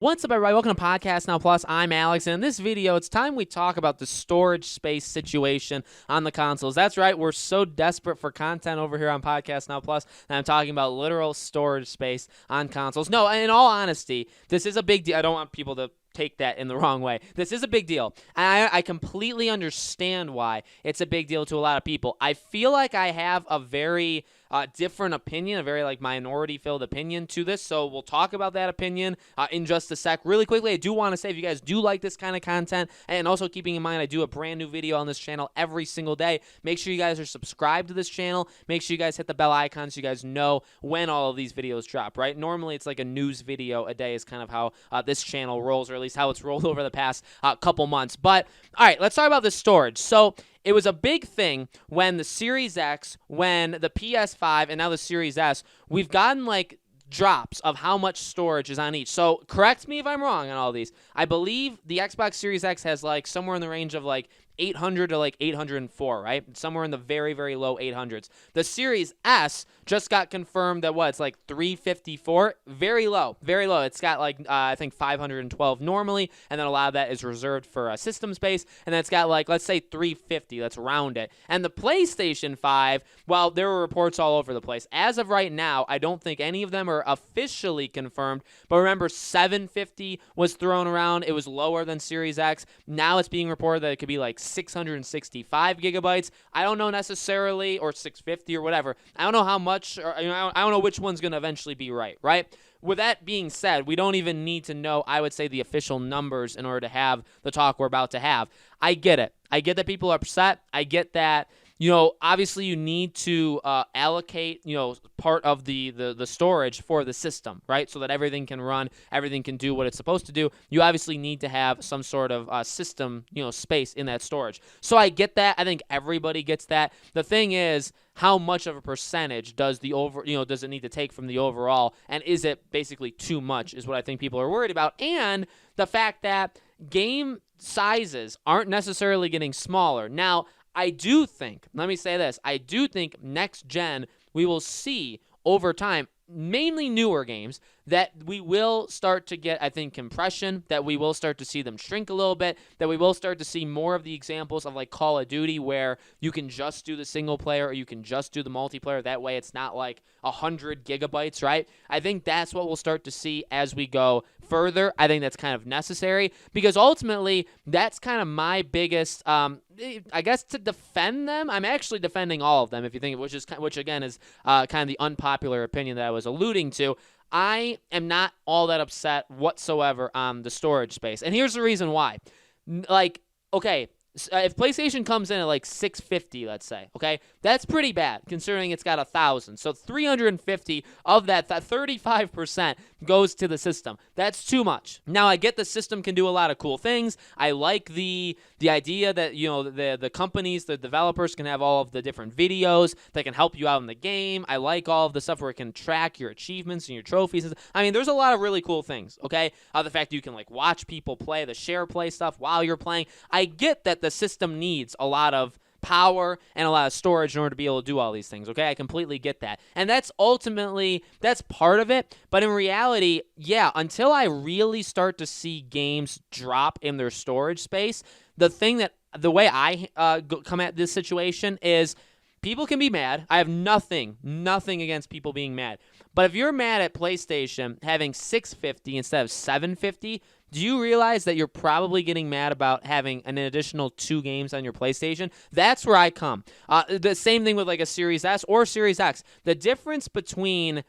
What's up, everybody? Welcome to Podcast Now Plus. I'm Alex, and in this video, it's time we talk about the storage space situation on the consoles. That's right, we're so desperate for content over here on Podcast Now Plus that I'm talking about literal storage space on consoles. No, in all honesty, this is a big deal. I don't want people to take that in the wrong way. This is a big deal. And I completely understand why it's a big deal to a lot of people. I feel like I have a very different opinion, a very minority-filled opinion to this, so we'll talk about that opinion in just a sec. Really quickly, I do want to say if you guys do like this kind of content, and also keeping in mind I do a brand new video on this channel every single day, make sure you guys are subscribed to this channel. Make sure you guys hit the bell icon so you guys know when all of these videos drop, right? Normally, it's like a news video a day is kind of how this channel rolls, or at least how it's rolled over the past couple months. But, all right, let's talk about the storage. So, it was a big thing when the Series X, when the PS5, and now the Series S, we've gotten drops of how much storage is on each. So correct me if I'm wrong on all these. I believe the Xbox Series X has somewhere in the range of 800 to 804, right? Somewhere in the very, very low 800s. The Series S just got confirmed that it's 354. Very low, very low. It's got I think 512 normally, and then a lot of that is reserved for system space, and then it's got let's say 350. Let's round it. And the PlayStation 5, well, there were reports all over the place. As of right now, I don't think any of them are officially confirmed, but remember 750 was thrown around. It was lower than Series X. Now it's being reported that it could be 665 gigabytes. I don't know necessarily, or 650 or whatever. I don't know how much, or I don't know which one's going to eventually be right? With that being said, we don't even need to know, I would say, the official numbers in order to have the talk we're about to have. I get it. I get that people are upset. I get that, obviously you need to allocate, part of the storage for the system, right? So that everything can run, everything can do what it's supposed to do. You obviously need to have some sort of system, space in that storage. So I get that. I think everybody gets that. The thing is, how much of a percentage does does it need to take from the overall, and is it basically too much is what I think people are worried about. And the fact that game sizes aren't necessarily getting smaller. Now, I do think, let me say this, I do think next gen we will see over time, mainly newer games, that we will start to get, I think, compression, that we will start to see them shrink a little bit, that we will start to see more of the examples of Call of Duty where you can just do the single player or you can just do the multiplayer. That way it's not 100 gigabytes, right? I think that's what we'll start to see as we go further. I think that's kind of necessary because ultimately that's kind of my biggest, I guess, to defend them. I'm actually defending all of them, if you think, which again is kind of the unpopular opinion that I was alluding to. I am not all that upset whatsoever on the storage space. And here's the reason why. Okay, if PlayStation comes in at 650, let's say, okay, that's pretty bad considering it's got 1,000. So 350 of that 35% goes to the system. That's too much. Now, I get the system can do a lot of cool things. I like the idea that, the companies, the developers can have all of the different videos that can help you out in the game. I like all of the stuff where it can track your achievements and your trophies. I mean, there's a lot of really cool things, okay? The fact that you can watch people play, the share play stuff while you're playing. I get that the system needs a lot of power and a lot of storage in order to be able to do all these things, okay? I completely get that. And that's part of it. But in reality, yeah, until I really start to see games drop in their storage space, the way I come at this situation is people can be mad. I have nothing against people being mad. But if you're mad at PlayStation having 650 instead of 750, do you realize that you're probably getting mad about having an additional 2 games on your PlayStation? That's where I come. The same thing with a Series S or Series X. The difference between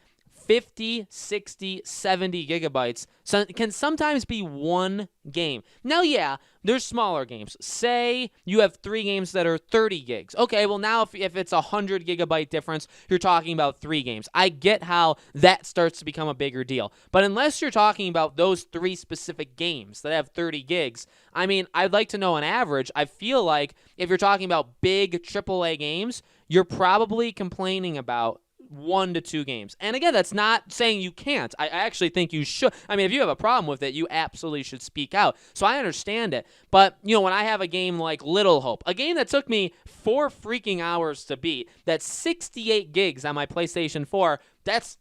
50, 60, 70 gigabytes can sometimes be one game. Now, yeah, there's smaller games. Say you have 3 games that are 30 gigs. Okay, well now if it's a 100 gigabyte difference, you're talking about 3 games. I get how that starts to become a bigger deal. But unless you're talking about those 3 specific games that have 30 gigs, I mean, I'd like to know an average. I feel like if you're talking about big AAA games, you're probably complaining about 1 to 2 games. And again, that's not saying you can't. I actually think you should. I mean, if you have a problem with it, you absolutely should speak out. So I understand it. But, when I have a game like Little Hope, a game that took me 4 freaking hours to beat, that's 68 gigs on my PlayStation 4,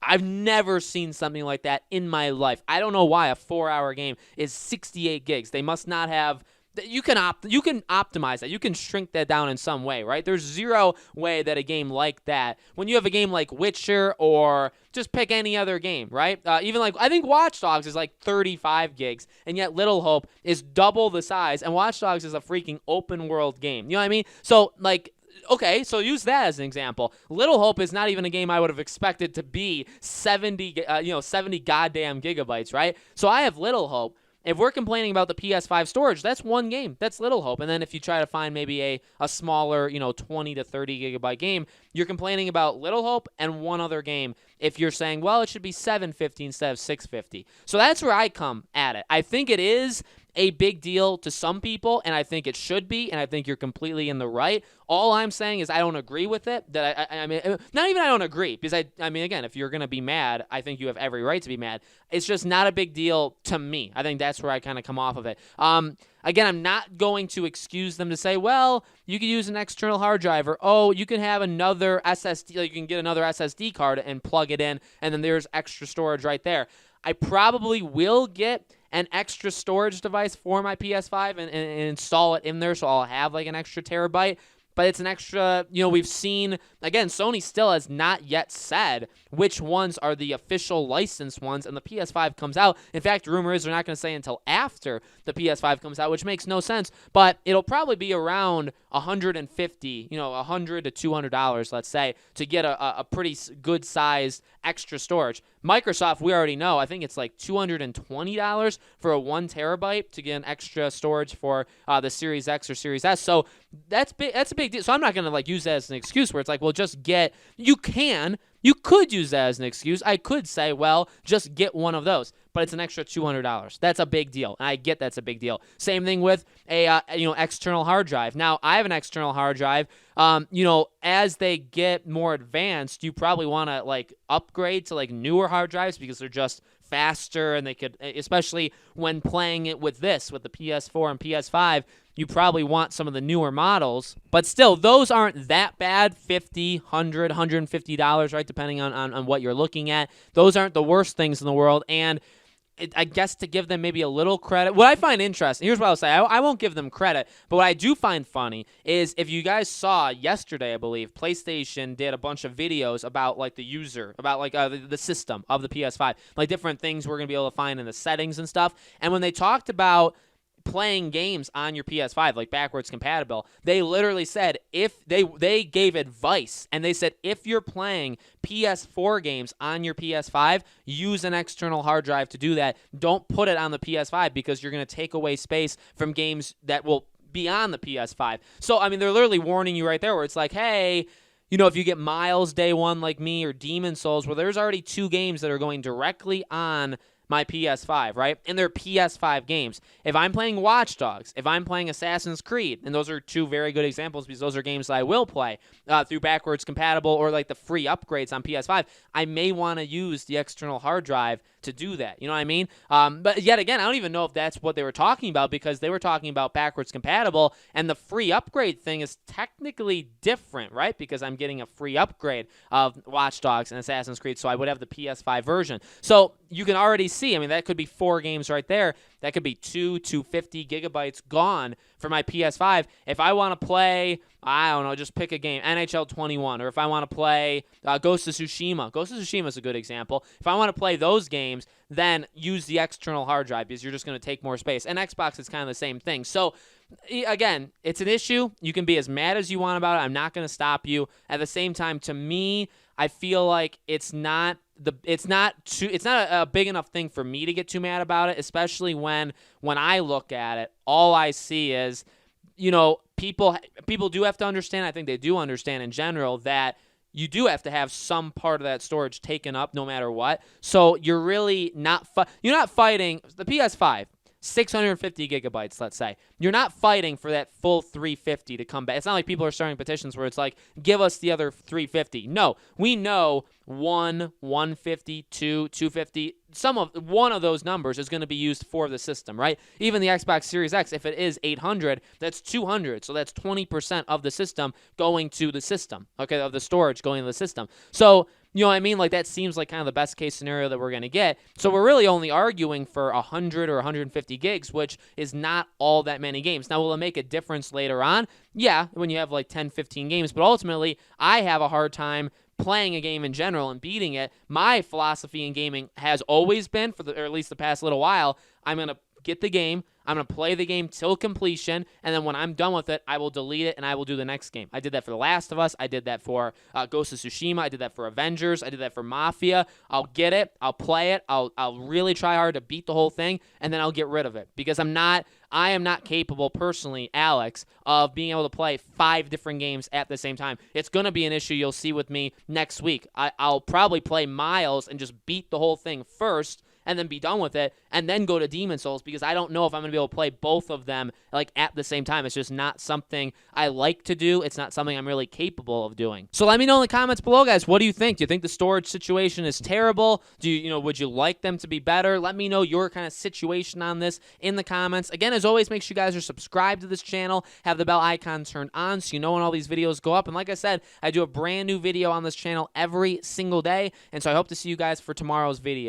I've never seen something like that in my life. I don't know why a 4-hour game is 68 gigs. They must not have. You can optimize that. You can shrink that down in some way, right? There's zero way that a game like that, when you have a game like Witcher or just pick any other game, right? Even like, I think Watch Dogs is like 35 gigs, and yet Little Hope is double the size, and Watch Dogs is a freaking open world game. You know what I mean? So like, okay, so use that as an example. Little Hope is not even a game I would have expected to be 70 goddamn gigabytes, right? So I have Little Hope. If we're complaining about the PS5 storage, that's one game. That's Little Hope. And then if you try to find maybe a smaller, 20 to 30 gigabyte game, you're complaining about Little Hope and one other game if you're saying, well, it should be 750 instead of 650. So that's where I come at it. I think it is a big deal to some people, and I think it should be, and I think you're completely in the right. All I'm saying is I don't agree with it. That I mean, not even I don't agree, because I mean, again, if you're going to be mad, I think you have every right to be mad. It's just not a big deal to me. I think that's where I kind of come off of it. Again, I'm not going to excuse them to say, well, you can use an external hard drive, or, oh, you can have another SSD, like you can get another SSD card and plug it in, and then there's extra storage right there. I probably will get an extra storage device for my PS5 and install it in there, so I'll have like an extra terabyte. But it's an extra, we've seen, again, Sony still has not yet said which ones are the official licensed ones, and the PS5 comes out. In fact, rumor is they're not going to say until after the PS5 comes out, which makes no sense, but it'll probably be around $150, $100 to $200, let's say, to get a pretty good sized extra storage. Microsoft, we already know, I think it's like $220 for a 1 terabyte to get an extra storage for the Series X or Series S. So that's a big deal. So I'm not going to like use that as an excuse where it's like, well, just get, you could use that as an excuse. I could say, well, just get one of those, but it's an extra $200. That's a big deal. And I get that's a big deal. Same thing with a external hard drive. Now, I have an external hard drive. As they get more advanced, you probably want to like upgrade to like newer hard drives because they're just faster, and they could, especially when playing it with the PS4 and PS5, you probably want some of the newer models. But still, those aren't that bad, $50, $100, $150, right, depending on what you're looking at. Those aren't the worst things in the world, and I guess to give them maybe a little credit. What I find interesting, here's what I'll say. I won't give them credit, but what I do find funny is if you guys saw yesterday, I believe, PlayStation did a bunch of videos about like the user, about like the system of the PS5, like different things we're going to be able to find in the settings and stuff. And when they talked about playing games on your PS5, like backwards compatible, they literally said if they gave advice, and they said if you're playing PS4 games on your PS5, use an external hard drive to do that. Don't put it on the PS5 because you're going to take away space from games that will be on the PS5. So, I mean, they're literally warning you right there where it's like, hey, if you get Miles Day One like me or Demon Souls, where there's already 2 games that are going directly on my PS5, right? And they're PS5 games. If I'm playing Watch Dogs, if I'm playing Assassin's Creed, and those are 2 very good examples because those are games that I will play through backwards compatible or like the free upgrades on PS5, I may want to use the external hard drive to do that. You know what I mean? But yet again, I don't even know if that's what they were talking about, because they were talking about backwards compatible, and the free upgrade thing is technically different, right? Because I'm getting a free upgrade of Watch Dogs and Assassin's Creed, so I would have the PS5 version. So you can already see, I mean, that could be 4 games right there. That could be 250 gigabytes gone for my PS5. If I want to play, I don't know, just pick a game, NHL 21, or if I want to play Ghost of Tsushima. Ghost of Tsushima is a good example. If I want to play those games, then use the external hard drive because you're just going to take more space. And Xbox is kind of the same thing. So, again, it's an issue. You can be as mad as you want about it. I'm not going to stop you. At the same time, to me, I feel like it's not a big enough thing for me to get too mad about it, especially when I look at it, all I see is, people do have to understand, I think they do understand in general, that you do have to have some part of that storage taken up no matter what. So you're really not fighting the PS5. 650 gigabytes, let's say. You're not fighting for that full 350 to come back. It's not like people are starting petitions where it's like, give us the other 350. No, we know 150, 250, one of those numbers is going to be used for the system, right? Even the Xbox Series X, if it is 800, that's 200. So that's 20% of the system going to the system, okay, of the storage going to the system. So You know what I mean? Like, that seems like kind of the best case scenario that we're going to get. So we're really only arguing for 100 or 150 gigs, which is not all that many games. Now, will it make a difference later on? Yeah, when you have like 10, 15 games. But ultimately, I have a hard time playing a game in general and beating it. My philosophy in gaming has always been, or at least the past little while, I'm going to get the game, I'm going to play the game till completion, and then when I'm done with it, I will delete it and I will do the next game. I did that for The Last of Us. I did that for Ghost of Tsushima. I did that for Avengers. I did that for Mafia. I'll get it. I'll play it. I'll really try hard to beat the whole thing, and then I'll get rid of it because I am not capable personally, Alex, of being able to play 5 different games at the same time. It's going to be an issue you'll see with me next week. I'll probably play Miles and just beat the whole thing first and then be done with it, and then go to Demon Souls because I don't know if I'm going to be able to play both of them like at the same time. It's just not something I like to do. It's not something I'm really capable of doing. So let me know in the comments below, guys. What do you think? Do you think the storage situation is terrible? Would you like them to be better? Let me know your kind of situation on this in the comments. Again, as always, make sure you guys are subscribed to this channel, have the bell icon turned on so you know when all these videos go up. And like I said, I do a brand new video on this channel every single day, and so I hope to see you guys for tomorrow's video.